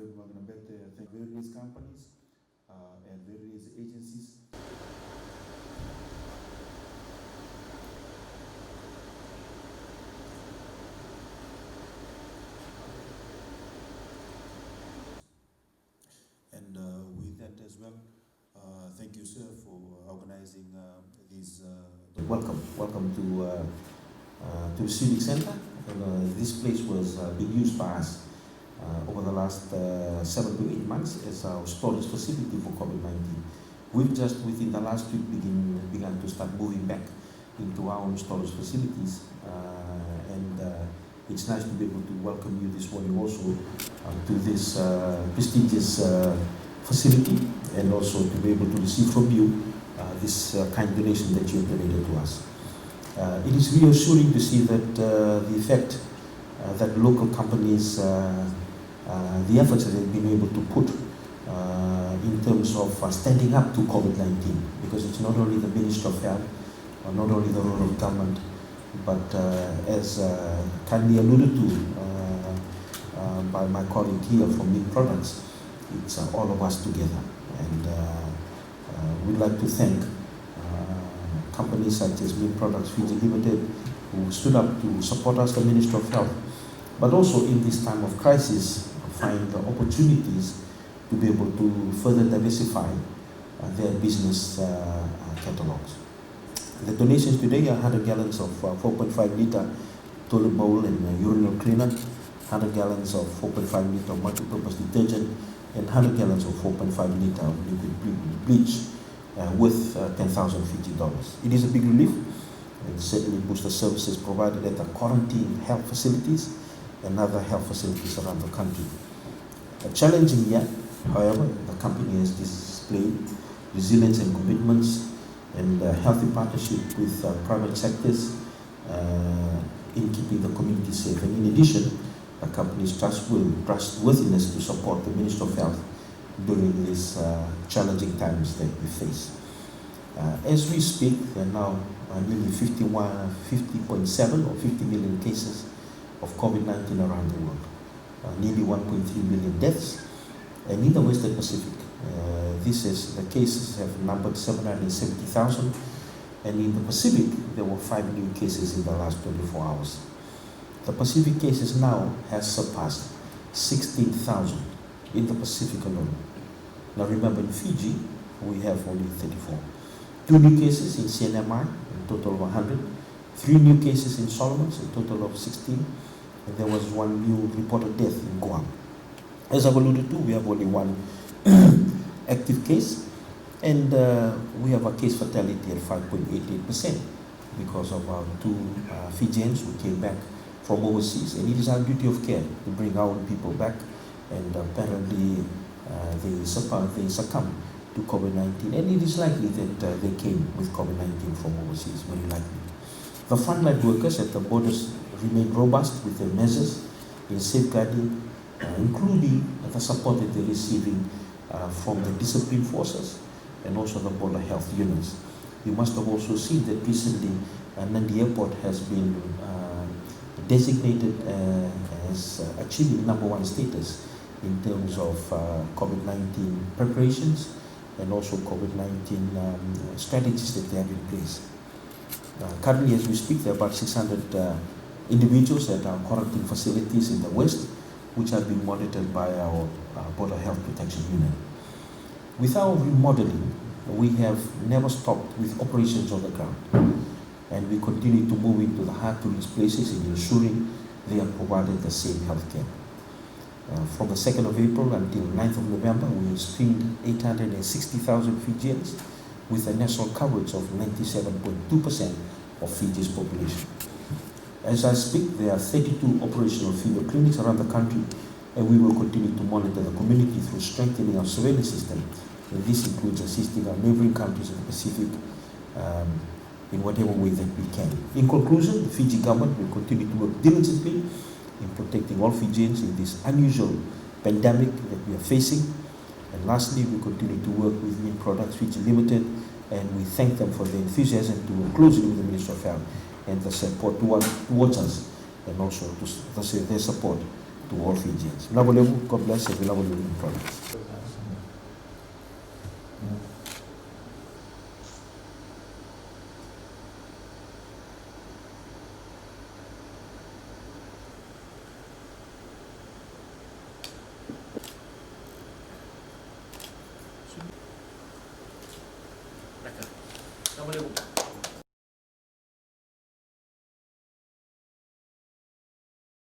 Fred Magnabete, thank various companies and various agencies. And with that as well, thank you, sir, for organizing these. Welcome to the Civic Center. And, this place was being used by us over the last 7 to 8 months as our storage facility for COVID-19. We've just within the last week begun to start moving back into our own storage facilities, and it's nice to be able to welcome you this morning also to this prestigious facility, and also to be able to receive from you this kind donation that you have donated to us. It is reassuring to see that the effect that local companies, the efforts that they've been able to put in terms of standing up to COVID-19, because it's not only the Ministry of Health, or not only the role of government, but as kindly alluded to by my colleague here from Meat Products, it's all of us together. And we'd like to thank companies such as Meat Products Fiji Limited, who stood up to support us, the Ministry of Health, but also in this time of crisis, find the opportunities to be able to further diversify their business catalogs. The donations today are 100 gallons of 4.5 liter toilet bowl and urinal cleaner, 100 gallons of 4.5 liter multi-purpose detergent, and 100 gallons of 4.5 liter of liquid bleach with 10,000 Fiji dollars. It is a big relief, and certainly boosts the services provided at the quarantine health facilities and other health facilities around the country. A challenging year, however, the company has displayed resilience and commitments and healthy partnership with private sectors in keeping the community safe. And in addition, the company's trustworthiness to support the Ministry of Health during these challenging times that we face. As we speak, there are now nearly 50.7 or 50 million cases of COVID-19 around the world, nearly 1.3 million deaths, and in the Western Pacific, the cases have numbered 770,000, and in the Pacific, there were 5 new cases in the last 24 hours. The Pacific cases now has surpassed 16,000 in the Pacific alone. Now remember, in Fiji, we have only 34. 2 new cases in CNMI, a total of 100. 3 new cases in Solomons, a total of 16. And there was 1 new reported death in Guam. As I've alluded to, we have only 1 active case, and we have a case fatality at 5.88% because of our 2 Fijians who came back from overseas. And it is our duty of care to bring our own people back, and apparently they succumbed to COVID-19, and it is likely that they came with COVID-19 from overseas, very likely. The frontline workers at the borders remain robust with their measures in safeguarding, including the support that they're receiving from the discipline forces and also the border health units. You must have also seen that recently Nadi Airport has been designated as achieving #1 status in terms of COVID-19 preparations and also COVID-19 strategies that they have in place. Currently, as we speak, there are about 600 individuals at our quarantine facilities in the West, which are being monitored by our Border Health Protection Unit. With our remodeling, we have never stopped with operations on the ground, and we continue to move into the hard-to-reach places in ensuring they are provided the same health care. From the 2nd of April until 9th of November, we have screened 860,000 Fijians with a national coverage of 97.2% of Fiji's population. As I speak, there are 32 operational field clinics around the country, and we will continue to monitor the community through strengthening our surveillance system. And this includes assisting our neighboring countries in the Pacific in whatever way that we can. In conclusion, the Fiji government will continue to work diligently in protecting all Fijians in this unusual pandemic that we are facing. And lastly, we continue to work with Meat Products Fiji Limited, and we thank them for their enthusiasm to work closely with the Ministry of Health and the support towards us, and also their support to all Fijians. Mnabolevu, God bless you. Mnabolevu in progress.